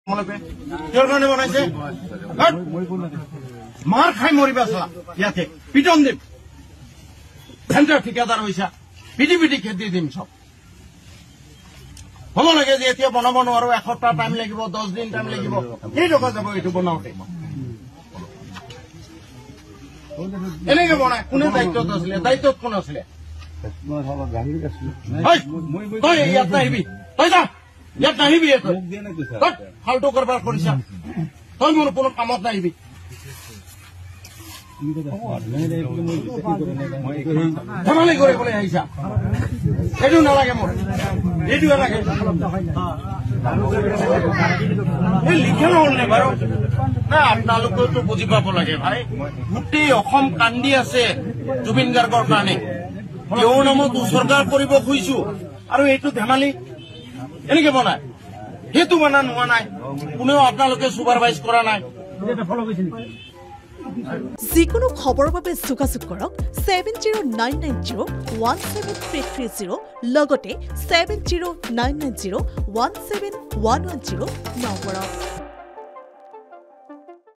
কিহৰ কাৰণে বনাইছে মাৰ খাই মৰিবা চলা ইয়াতে পিটন দিম চেণ্টাৰ ঠিকাদাৰ হৈছা পিটি পিটি খেদি দিম চব হ'ব লাগে যে এতিয়া বনাব নোৱাৰো এসপ্তাহ টাইম লাগিব 10 দিন টাইম লাগিব কেই টকা যাব এইটো বনাওঁতে এনেকে বনাই কোনে দায়িত্বত আছিলে দায়িত্বত কোন আছিলে তই ইয়াত নাহিবি তই যা ইয়াত নাহিবি ফাল্টু কাৰবাৰ কৰিছা তই মোৰ কোনো কামত নাহিবি ধেমালি কৰিবলৈ আহিছা সেইটো নালাগে মোৰ এইটো নালাগে লিখে নহল নে বাৰু না আপোনালোকেতো বুজি পাব লাগে ভাই গোটেই অসম কান্দি আছে জুবিন গাৰ্গৰ কাৰণে তেওঁৰ নামত উৎসৰ্গা কৰিব খুজিছো আৰু এইটো ধেমালি এনেকে বনায় সেইটো বনা নোহোৱা নাই কোনেও আপোনালোকে চুপাৰভাইজ কৰা নাই যিকোনো খবৰৰ বাবে যোগাযোগ কৰক 7099017330 লগতে 7099017110 নম্বৰত।